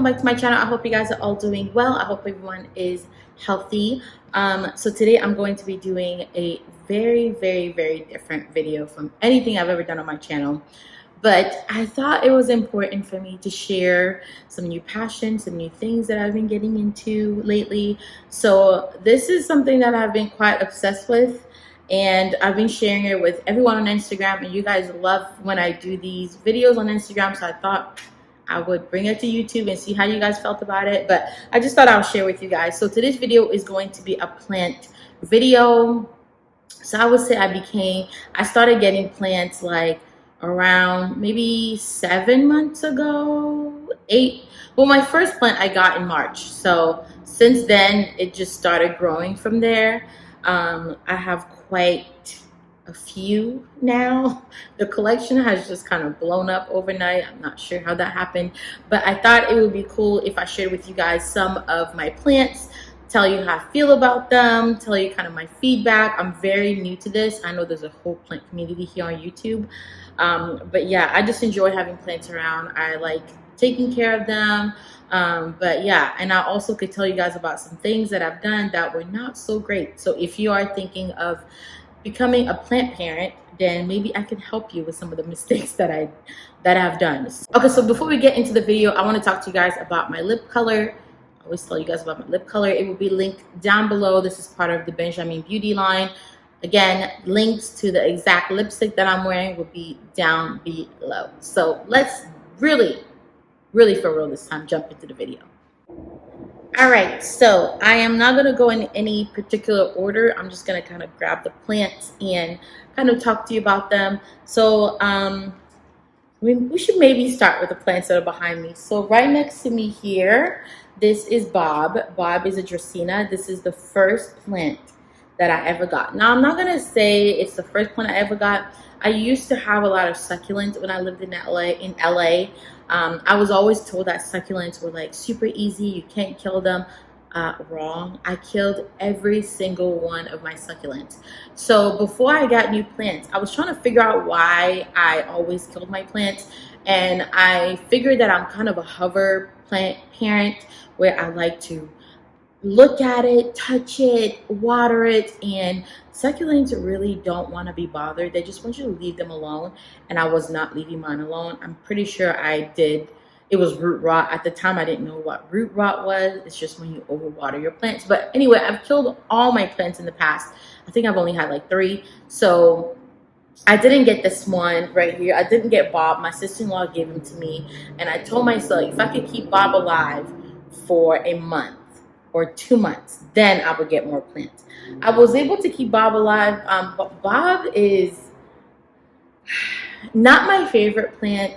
welcome back to my channel. I hope you guys are all doing well. I hope everyone is healthy. So today I'm going to be doing a very different video from anything I've ever done on my channel. But I thought it was important for me to share some new passions, some new things that I've been getting into lately. So this is something that I've been quite obsessed with, and I've been sharing it with everyone on Instagram, and you guys love when I do these videos on Instagram, so I thought I would bring it to YouTube and see how you guys felt about it. But I just thought I'll share with you guys. So today's video is going to be a plant video. So I would say I started getting plants like around maybe 7 months ago, 8. Well, my first plant I got in March. So since then, it just started growing from there. I have quite a few now. The collection has just kind of blown up overnight. I'm not sure how that happened, but I thought it would be cool if I shared with you guys some of my plants, tell you how I feel about them, tell you kind of my feedback. I'm very new to this. I know there's a whole plant community here on YouTube, but yeah, I just enjoy having plants around. I like taking care of them. But yeah, and I also could tell you guys about some things that I've done that were not so great. So if you are thinking of becoming a plant parent, then maybe I can help you with some of the mistakes that I've done. Okay, so before we get into the video, I want to talk to you guys about my lip color. I always tell you guys about my lip color. It will be linked down below. This is part of the Benjamine beauty line. Again, links to the exact lipstick that I'm wearing will be down below. So let's really for real this time jump into the video. All right, so I am not going to go in any particular order. I'm just going to kind of grab the plants and kind of talk to you about them. So we should maybe start with the plants that are behind me. So right next to me here, this is Bob. Bob is a Dracaena. This is the first plant that I ever got. Now, I'm not going to say it's the first plant I ever got. I used to have a lot of succulents when I lived in LA. I was always told that succulents were like super easy, you can't kill them. Wrong. I killed every single one of my succulents. So before I got new plants, I was trying to figure out why I always killed my plants, and I figured that I'm kind of a hover plant parent where I like to look at it, touch it, water it, and succulents really don't want to be bothered. They just want you to leave them alone, and I was not leaving mine alone. I'm pretty sure I did. It was root rot. At the time, I didn't know what root rot was. It's just when you overwater your plants. But anyway, I've killed all my plants in the past. I think I've only had like 3. So I didn't get this one right here. I didn't get Bob. My sister-in-law gave him to me, and I told myself if I could keep Bob alive for a month or 2 months, then I would get more plants. I was able to keep Bob alive, but Bob is not my favorite plant.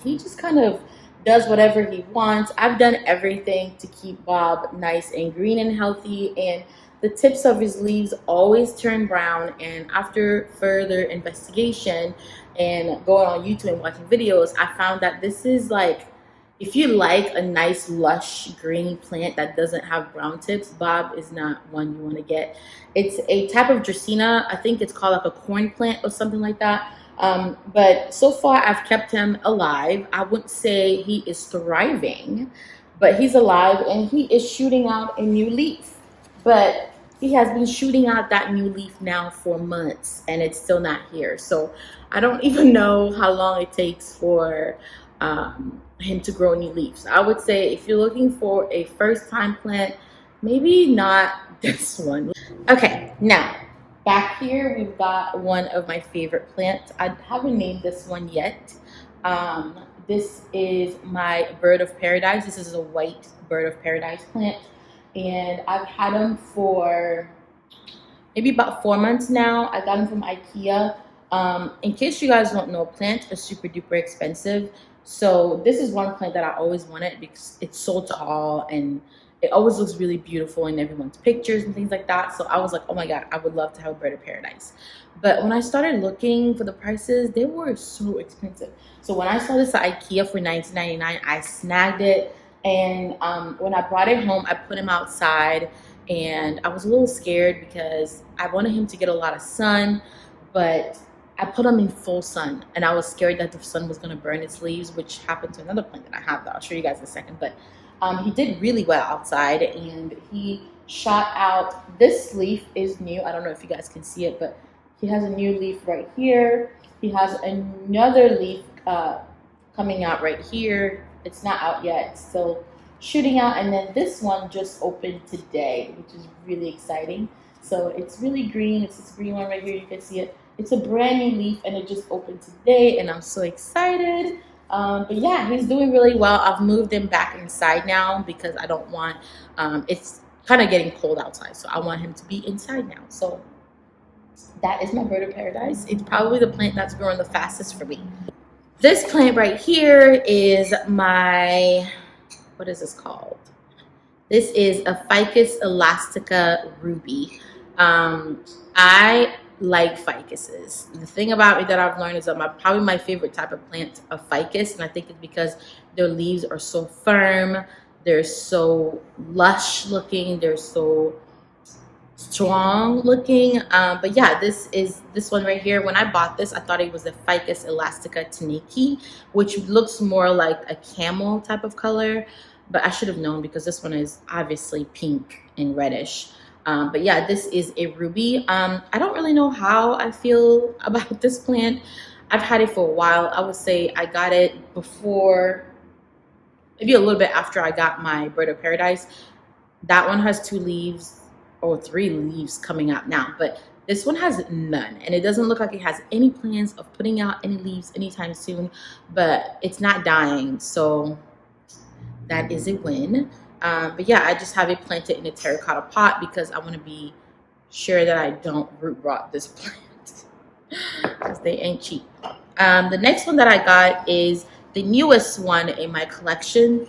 He just kind of does whatever he wants. I've done everything to keep Bob nice and green and healthy, and the tips of his leaves always turn brown. And after further investigation and going on YouTube and watching videos, I found that this is like, if you like a nice lush green plant that doesn't have brown tips, Bob is not one you want to get. It's a type of Dracaena. I think it's called like a corn plant or something like that. But so far I've kept him alive. I wouldn't say he is thriving, but he's alive and he is shooting out a new leaf. But he has been shooting out that new leaf now for months and it's still not here. So I don't even know how long it takes for him to grow new leaves. I would say if you're looking for a first time plant, maybe not this one. Okay, now back here we've got one of my favorite plants. I haven't named this one yet. This is my bird of paradise. This is a white bird of paradise plant, and I've had him for maybe about 4 months now. I got him from IKEA. In case you guys don't know, plants are super duper expensive. So this is one plant that I always wanted because it's so tall and it always looks really beautiful in everyone's pictures and things like that. So I was like, oh my God, I would love to have a bird of paradise. But when I started looking for the prices, they were so expensive. So when I saw this at IKEA for $19.99, I snagged it. And when I brought it home, I put him outside, and I was a little scared because I wanted him to get a lot of sun, but I put them in full sun, and I was scared that the sun was going to burn its leaves, which happened to another plant that I have that I'll show you guys in a second. But He did really well outside, and he shot out. This leaf is new. I don't know if you guys can see it, but he has a new leaf right here. He has another leaf coming out right here. It's not out yet, it's still shooting out. And then this one just opened today, which is really exciting. So it's really green. It's this green one right here. You can see it. It's a brand new leaf, and it just opened today, and I'm so excited. But yeah, he's doing really well. I've moved him back inside now because I don't want, it's kind of getting cold outside, so I want him to be inside now. So that is my bird of paradise. It's probably the plant that's growing the fastest for me. This plant right here is my, what is this called? This is a Ficus Elastica Ruby. I like ficuses. The thing about me that I've learned is that probably my favorite type of plant of ficus, and I think it's because their leaves are so firm, they're so lush looking, they're so strong looking. But yeah, this one right here. When I bought this, I thought it was a Ficus Elastica Taniki, which looks more like a camel type of color, but I should have known because this one is obviously pink and reddish. But yeah, this is a ruby. I don't really know how I feel about this plant. I've had it for a while. I would say I got it before, maybe a little bit after I got my bird of paradise. That one has 2 leaves or 3 leaves coming out now, but this one has none, and it doesn't look like it has any plans of putting out any leaves anytime soon, but it's not dying, so that is a win. But yeah, I just have it planted in a terracotta pot because I want to be sure that I don't root rot this plant because they ain't cheap. The next one that I got is the newest one in my collection.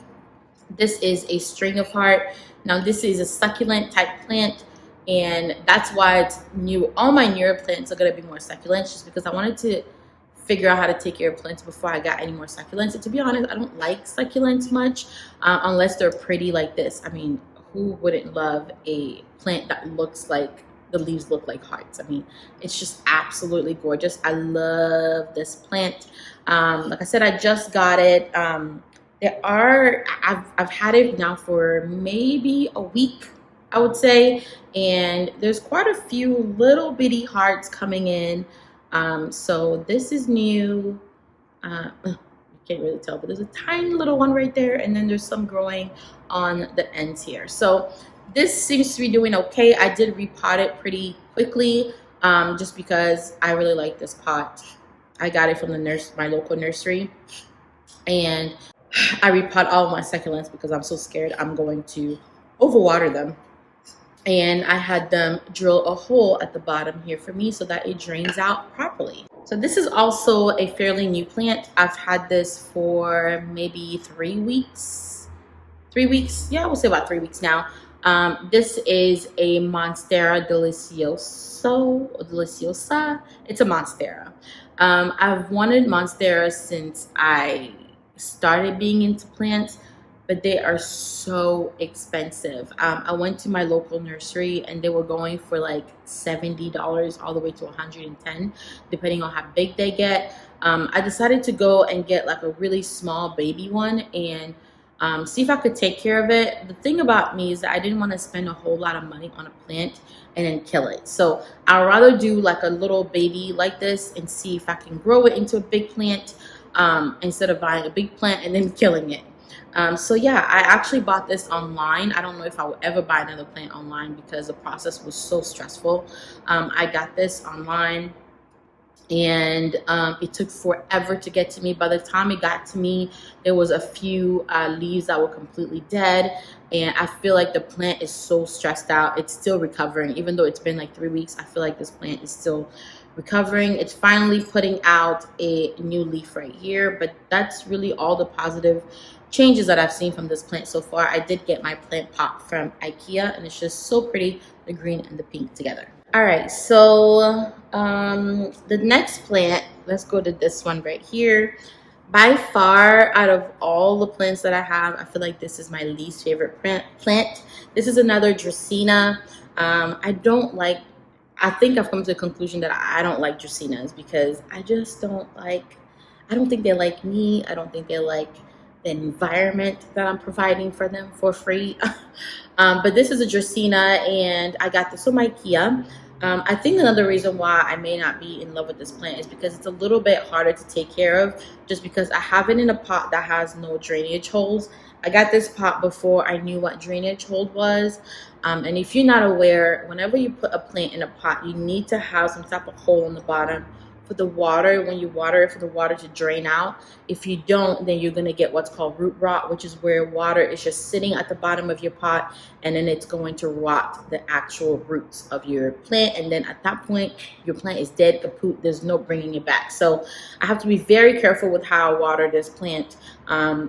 This is a string of heart. Now this is a succulent type plant, and that's why it's new. All my newer plants are going to be more succulents just because I wanted to figure out how to take care of plants before I got any more succulents. And to be honest, I don't like succulents much unless they're pretty like this. I mean, who wouldn't love a plant that looks like the leaves look like hearts? I mean, it's just absolutely gorgeous. I love this plant. Like I said, I just got it. I've had it now for maybe a week, I would say, and there's quite a few little bitty hearts coming in. So this is new. You can't really tell, but there's a tiny little one right there, and then there's some growing on the ends here. So this seems to be doing okay. I did repot it pretty quickly, just because I really like this pot. I got it from my local nursery, and I repot all of my succulents because I'm so scared I'm going to overwater them. And I had them drill a hole at the bottom here for me so that it drains out properly. So this is also a fairly new plant. I've had this for maybe 3 weeks. 3 weeks? Yeah, I would say about 3 weeks now. This is a Monstera deliciosa. It's a Monstera. I've wanted Monstera since I started being into plants, but they are so expensive. I went to my local nursery and they were going for like $70 all the way to $110, depending on how big they get. I decided to go and get like a really small baby one and see if I could take care of it. The thing about me is that I didn't want to spend a whole lot of money on a plant and then kill it. So I'd rather do like a little baby like this and see if I can grow it into a big plant instead of buying a big plant and then killing it. So yeah, I actually bought this online. I don't know if I will ever buy another plant online because the process was so stressful. I got this online and it took forever to get to me. By the time it got to me, there was a few leaves that were completely dead, and I feel like the plant is so stressed out. It's still recovering. Even though it's been like 3 weeks, I feel like this plant is still recovering. It's finally putting out a new leaf right here, but that's really all the positive changes that I've seen from this plant so far. I did get my plant pot from IKEA, and it's just so pretty, the green and the pink together. All right, so the next plant, let's go to this one right here. By far, out of all the plants that I have, I feel like this is my least favorite plant. This is another Dracaena. I think I've come to the conclusion that I don't like Dracaenas because I just don't like, I don't think they like me. I don't think they like the environment that I'm providing for them for free. But this is a Dracaena, and I got this from IKEA. I think another reason why I may not be in love with this plant is because it's a little bit harder to take care of, just because I have it in a pot that has no drainage holes. I got this pot before I knew what drainage hole was. And if you're not aware, whenever you put a plant in a pot, you need to have some type of hole on the bottom for the water, when you water it, for the water to drain out. If you don't, then you're going to get what's called root rot, which is where water is just sitting at the bottom of your pot, and then it's going to rot the actual roots of your plant. And then at that point, your plant is dead, kaput. There's no bringing it back. So I have to be very careful with how I water this plant.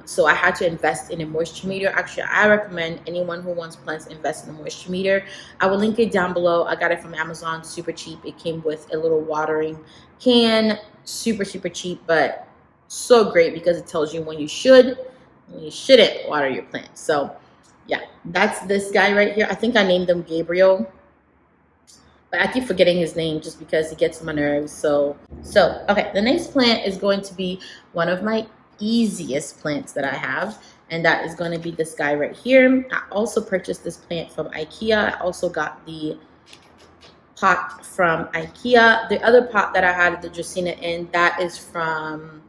So I had to invest in a moisture meter. Actually, I recommend anyone who wants plants invest in a moisture meter. I will link it down below. I got it from Amazon, super cheap. It came with a little watering can, super cheap, but so great because it tells you when you should, when you shouldn't water your plants. So yeah, that's this guy right here. I think I named him Gabriel, but I keep forgetting his name just because he gets on my nerves. So okay, the next plant is going to be one of my easiest plants that I have, and that is going to be this guy right here. I also purchased this plant from IKEA. I also got the pot from IKEA. The other pot that I had the Dracaena in, that is from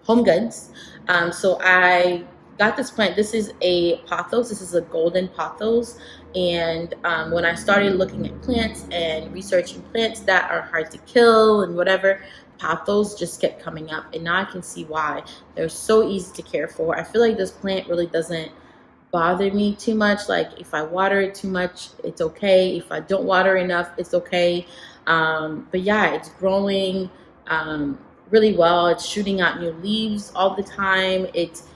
Home Goods. So I got this plant. This is a Pothos. This is a golden Pothos. And when I started looking at plants and researching plants that are hard to kill and whatever, Pothos just kept coming up. And now I can see why. They're so easy to care for. I feel like this plant really doesn't bother me too much. Like if I water it too much, it's okay. If I don't water enough, it's okay. But yeah, it's growing really well. It's shooting out new leaves all the time. It's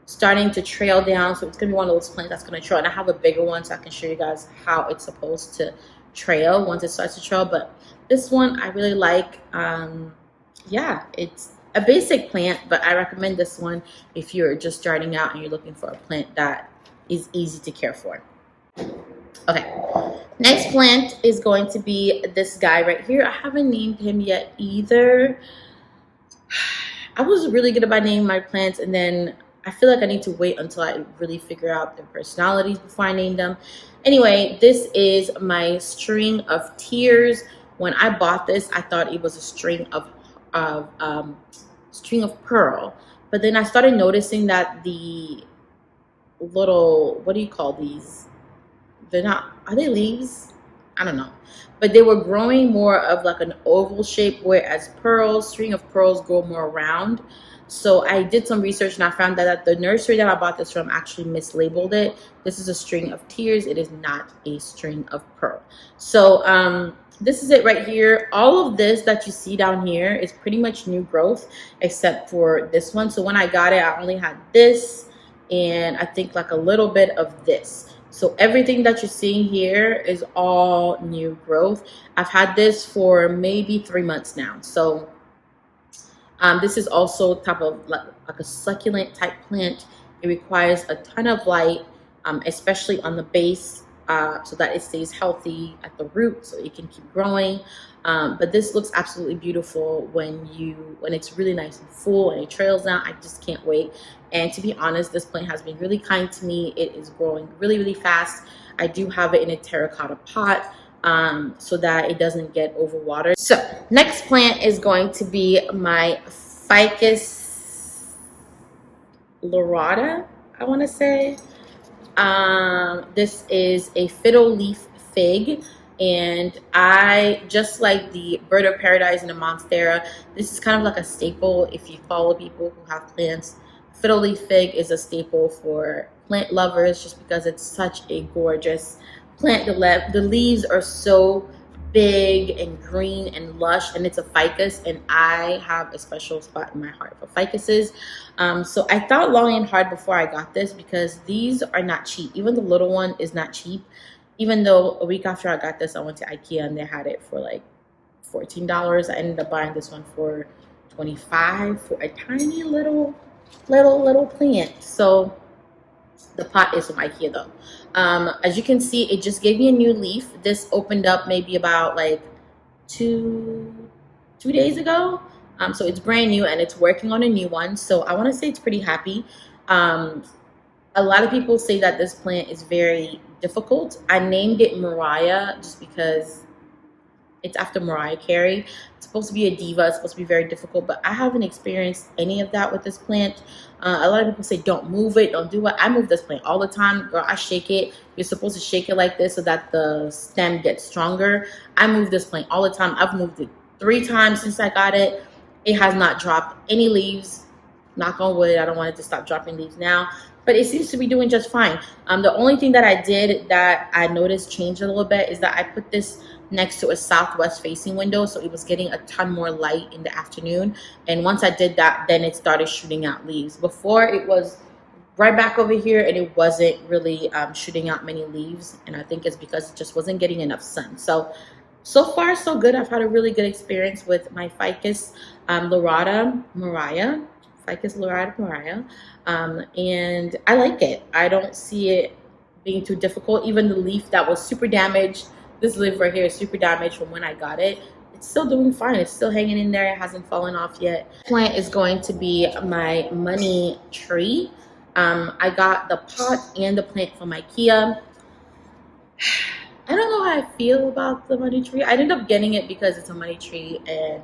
starting to trail down, so it's gonna be one of those plants that's gonna trail. And I have a bigger one so I can show you guys how it's supposed to trail once it starts to trail. But this one I really like. Yeah, it's a basic plant, but I recommend this one if you're just starting out and you're looking for a plant that is easy to care for. Okay, next plant is going to be this guy right here. I haven't named him yet either. I was really good about naming my plants, and then I feel like I need to wait until I really figure out their personalities before I name them. Anyway, this is my string of tears. When I bought this, I thought it was a string of pearl, but then I started noticing that the little, what do you call these? They're not, are they leaves? I don't know, but they were growing more of like an oval shape, whereas string of pearls grow more round. So I did some research and I found that the nursery that I bought this from actually mislabeled it. This is a string of tears. It is not a string of pearl. So this is it right here. All of this that you see down here is pretty much new growth except for this one. So when I got it, I only had this and I think like a little bit of this. So everything that you're seeing here is all new growth. I've had this for maybe 3 months now. So this is also type of like a succulent type plant. It requires a ton of light, especially on the base, so that it stays healthy at the root so it can keep growing. But this looks absolutely beautiful when it's really nice and full and it trails down. I just can't wait. And to be honest, this plant has been really kind to me. It is growing really fast. I do have it in a terracotta pot so that it doesn't get overwatered. So next plant is going to be my Ficus lorata, I want to say. This is a Fiddle Leaf Fig, and I just like the Bird of Paradise and the Monstera. This is kind of like a staple if you follow people who have plants. Fiddle Leaf Fig is a staple for plant lovers just because it's such a gorgeous plant. The leaves are so big and green and lush, and it's a ficus, and I have a special spot in my heart for ficuses. So I thought long and hard before I got this because these are not cheap. Even the little one is not cheap. Even though a week after I got this, I went to IKEA and they had it for like $14. I ended up buying this one for $25 for a tiny little plant. So the pot is from IKEA though. As you can see, it just gave me a new leaf. This opened up maybe about like two days ago. So it's brand new and it's working on a new one. So I want to say it's pretty happy. A lot of people say that this plant is very difficult. I named it Mariah just because it's after Mariah Carey. It's supposed to be a diva. It's supposed to be very difficult, but I haven't experienced any of that with this plant. A lot of people say don't move it, don't do it. I move this plant all the time. Girl, I shake it. You're supposed to shake it like this so that the stem gets stronger. I move this plant all the time. I've moved it 3 times since I got it. It has not dropped any leaves. Knock on wood. I don't want it to stop dropping leaves now, but it seems to be doing just fine. The only thing that I did that I noticed changed a little bit is that I put this next to a southwest facing window, so it was getting a ton more light in the afternoon. And once I did that, then it started shooting out leaves. Before, it was right back over here and it wasn't really shooting out many leaves, and I think it's because it just wasn't getting enough sun. So far so good. I've had a really good experience with my Ficus lorata Mariah. Ficus lorata Mariah, and I like it. I don't see it being too difficult. Even the leaf that was super damaged, this leaf right here is super damaged from when I got it. It's still doing fine. It's still hanging in there. It hasn't fallen off yet. Plant is going to be my money tree. I got the pot and the plant from IKEA. I don't know how I feel about the money tree. I ended up getting it because it's a money tree and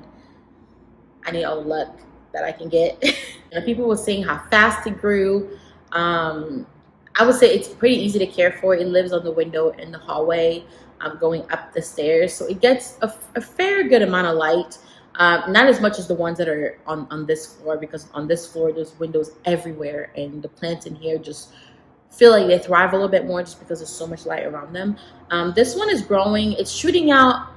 I need all the luck that I can get. And people were saying how fast it grew. I would say it's pretty easy to care for. It lives on the window in the hallway, going up the stairs, so it gets a fair good amount of light. Not as much as the ones that are on this floor, because on this floor there's windows everywhere and the plants in here just feel like they thrive a little bit more just because there's so much light around them. This one is growing. It's shooting out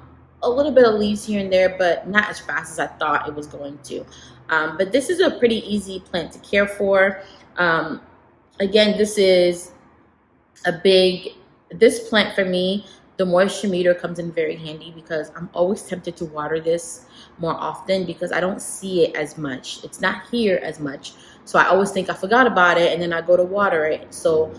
a little bit of leaves here and there, but not as fast as I thought it was going to. But this is a pretty easy plant to care for. Again, this is this plant for me, the moisture meter comes in very handy because I'm always tempted to water this more often because I don't see it as much. It's not here as much. So I always think I forgot about it and then I go to water it. So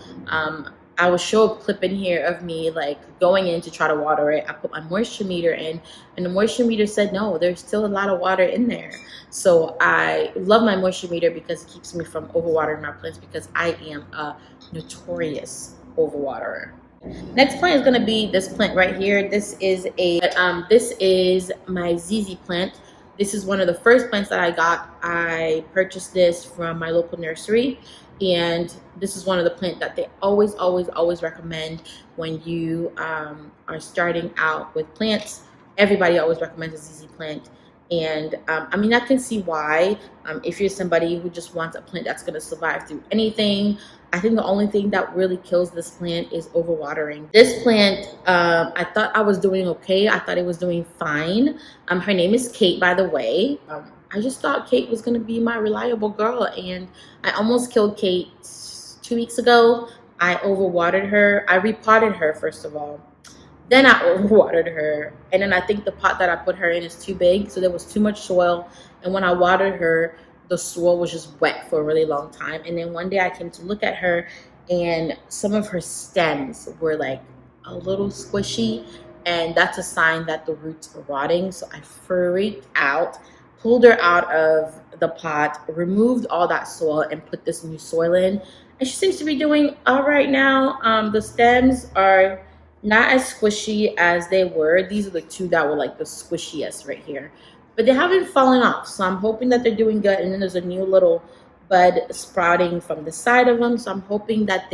I will show a clip in here of me like going in to try to water it. I put my moisture meter in and the moisture meter said, no, there's still a lot of water in there. So I love my moisture meter because it keeps me from overwatering my plants because I am a notorious overwaterer. Next plant is going to be this plant right here. This is my ZZ plant. This is one of the first plants that I got. I purchased this from my local nursery, and this is one of the plants that they always recommend when you are starting out with plants. Everybody always recommends a ZZ plant. And I mean, I can see why. If you're somebody who just wants a plant that's going to survive through anything, I think the only thing that really kills this plant is overwatering. This plant, I thought I was doing okay. I thought it was doing fine. Her name is Kate, by the way. I just thought Kate was going to be my reliable girl, and I almost killed Kate 2 weeks ago. I overwatered her. I repotted her, first of all. Then I overwatered her, and then I think the pot that I put her in is too big, so there was too much soil, and when I watered her, the soil was just wet for a really long time. And then one day I came to look at her, and some of her stems were like a little squishy, and that's a sign that the roots are rotting. So I freaked out, pulled her out of the pot, removed all that soil, and put this new soil in, and she seems to be doing all right now. The stems are not as squishy as they were. These are the two that were like the squishiest right here, but they haven't fallen off, so I'm hoping that they're doing good. And then there's a new little bud sprouting from the side of them, so I'm hoping that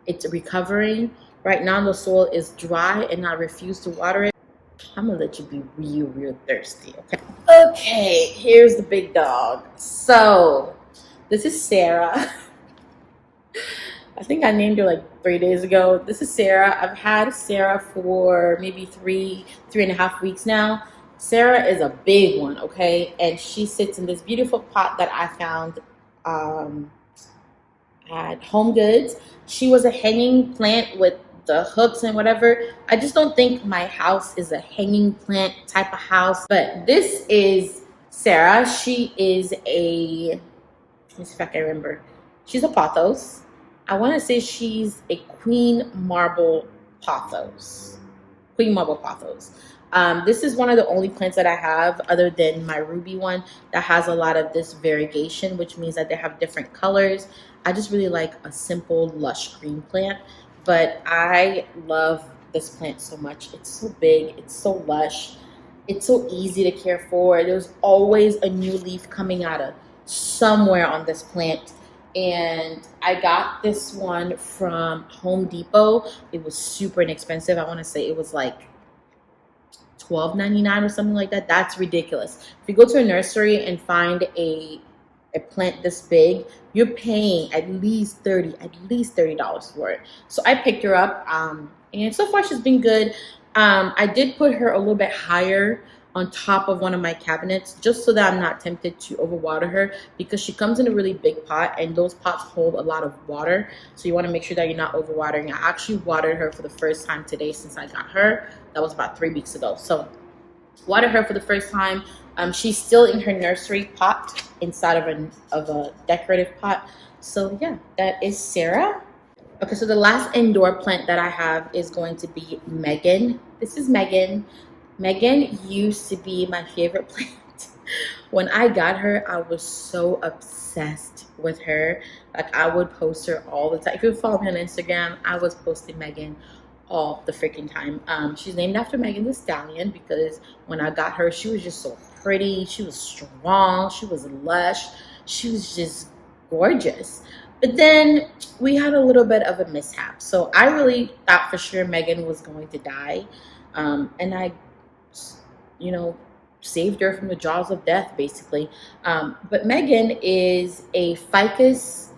it's recovering. Right now the soil is dry and I refuse to water it. I'm gonna let you be real thirsty. Okay, here's the big dog. So this is Sarah. I think I named her like 3 days ago. This is Sarah. I've had Sarah for maybe three and a half weeks now. Sarah is a big one, okay? And she sits in this beautiful pot that I found at Home Goods. She was a hanging plant with the hooks and whatever. I just don't think my house is a hanging plant type of house. But this is Sarah. She is let me see if I can remember. She's a Pothos. I want to say she's a Queen Marble Pothos. queen marble pothos. This is one of the only plants that I have other than my ruby one that has a lot of this variegation, which means that they have different colors. I just really like a simple lush green plant, but I love this plant so much. It's so big, it's so lush, it's so easy to care for. There's always a new leaf coming out of somewhere on this plant. And I got this one from Home Depot. It was super inexpensive. I want to say it was like $12.99 or something like that. That's ridiculous. If you go to a nursery and find a plant this big, you're paying at least $30 for it. So I picked her up, and so far she's been good. I did put her a little bit higher on top of one of my cabinets just so that I'm not tempted to overwater her, because she comes in a really big pot and those pots hold a lot of water. So you want to make sure that you're not overwatering. I actually watered her for the first time today since I got her. That was about 3 weeks ago. So watered her for the first time. She's still in her nursery pot inside of a decorative pot. So yeah, that is Sarah. Okay, so the last indoor plant that I have is going to be Megan. This is Megan. Megan used to be my favorite plant. When I got her, I was so obsessed with her. Like, I would post her all the time. If you follow me on Instagram, I was posting Megan all the freaking time. She's named after Megan the Stallion because when I got her, she was just so pretty. She was strong. She was lush. She was just gorgeous. But then we had a little bit of a mishap. So I really thought for sure Megan was going to die. And I, saved her from the jaws of death, basically. But Megan is a Ficus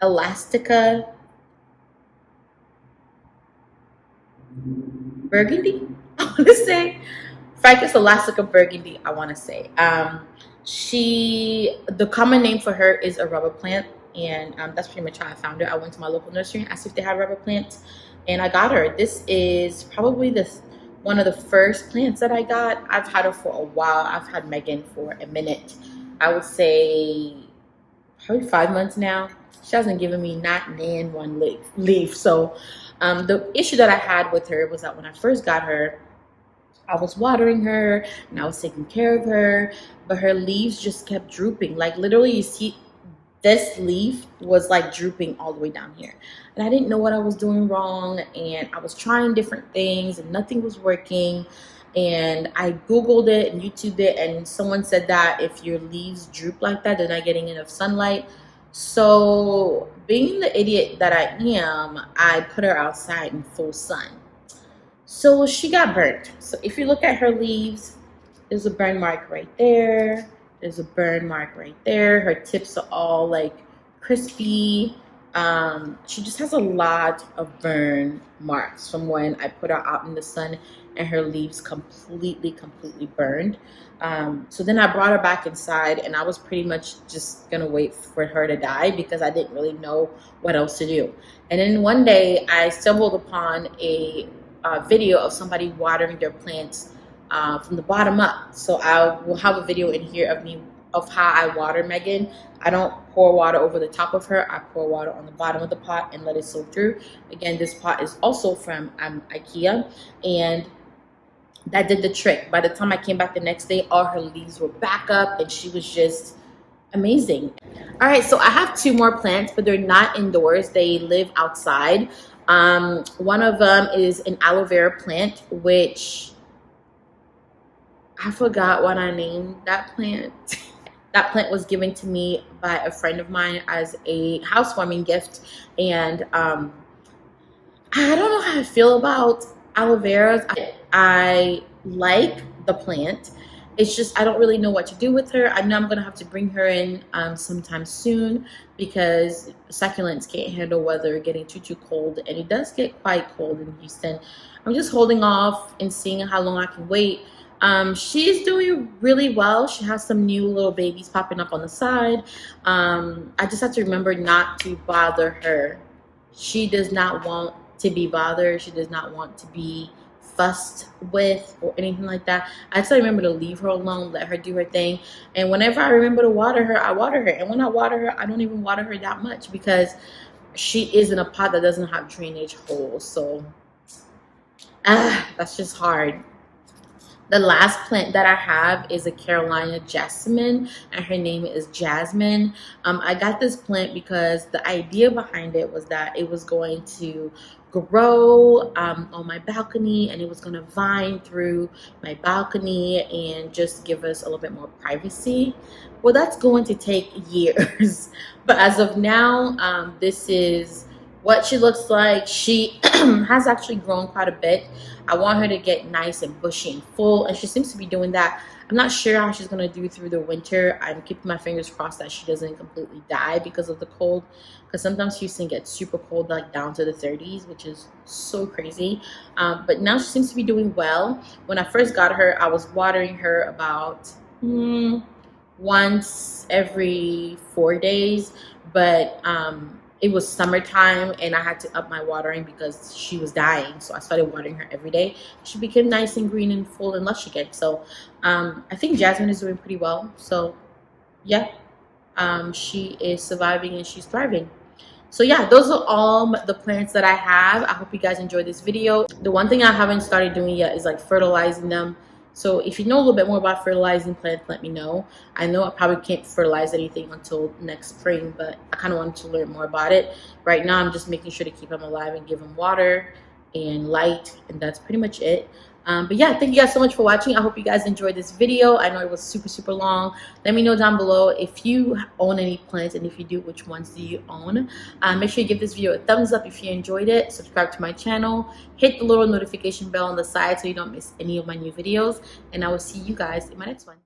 Elastica burgundy, I want to say. Ficus Elastica burgundy, I want to say. The common name for her is a rubber plant, and that's pretty much how I found her. I went to my local nursery and asked if they had rubber plants, and I got her. This is probably one of the first plants that I got. I've had her for a while. I've had Megan for a minute. I would say probably 5 months now. She hasn't given me not one leaf. So the issue that I had with her was that when I first got her, I was watering her and I was taking care of her, but her leaves just kept drooping. Like, literally, you see this leaf was like drooping all the way down here. And I didn't know what I was doing wrong, and I was trying different things and nothing was working. And I Googled it and YouTubed it, and someone said that if your leaves droop like that, they're not getting enough sunlight. So being the idiot that I am, I put her outside in full sun. So she got burnt. So if you look at her leaves, there's a burn mark right there. There's a burn mark right there. Her tips are all like crispy. She just has a lot of burn marks from when I put her out in the sun and her leaves completely burned. So then I brought her back inside, and I was pretty much just gonna wait for her to die because I didn't really know what else to do. And then one day I stumbled upon a video of somebody watering their plants from the bottom up. So I will have a video in here of how I water Megan. I don't pour water over the top of her. I pour water on the bottom of the pot and let it soak through. Again, this pot is also from IKEA, and that did the trick. By the time I came back the next day, all her leaves were back up and she was just amazing. All right, so I have 2 more plants, but they're not indoors. They live outside. One of them is an aloe vera plant, which I forgot what I named that plant. That plant was given to me by a friend of mine as a housewarming gift. And I don't know how I feel about aloe veras. I like the plant. It's just I don't really know what to do with her. I know I'm going to have to bring her in sometime soon because succulents can't handle weather getting too cold. And it does get quite cold in Houston. I'm just holding off and seeing how long I can wait. She's doing really well. She has some new little babies popping up on the side. I just have to remember not to bother her. She does not want to be bothered. She does not want to be fussed with or anything like that. I just remember to leave her alone, let her do her thing. And whenever I remember to water her, I water her. And when I water her, I don't even water her that much because she is in a pot that doesn't have drainage holes. So That's just hard. The last plant that I have is a Carolina Jasmine, and her name is Jasmine. I got this plant because the idea behind it was that it was going to grow on my balcony, and it was going to vine through my balcony and just give us a little bit more privacy. Well, that's going to take years. But as of now, this is what she looks like. She has actually grown quite a bit. I want her to get nice and bushy and full, and she seems to be doing that. I'm not sure how she's going to do through the winter. I'm keeping my fingers crossed that she doesn't completely die because of the cold, because sometimes Houston gets super cold, like down to the 30s, which is so crazy. But now she seems to be doing well. When I first got her, I was watering her about once every 4 days, but it was summertime and I had to up my watering because she was dying. So I started watering her every day. She became nice and green and full and lush again. So I think Jasmine is doing pretty well. So yeah, she is surviving and she's thriving. So yeah, those are all the plants that I have. I hope you guys enjoyed this video. The one thing I haven't started doing yet is like fertilizing them. So if you know a little bit more about fertilizing plants, let me know. I know I probably can't fertilize anything until next spring, but I kind of wanted to learn more about it. Right now, I'm just making sure to keep them alive and give them water and light, and that's pretty much it. But yeah, thank you guys so much for watching. I hope you guys enjoyed this video. I know it was super long. Let me know down below if you own any plants, and if you do, which ones do you own. Make sure you give this video a thumbs up if you enjoyed it. Subscribe to my channel. Hit the little notification bell on the side so you don't miss any of my new videos. And I will see you guys in my next one.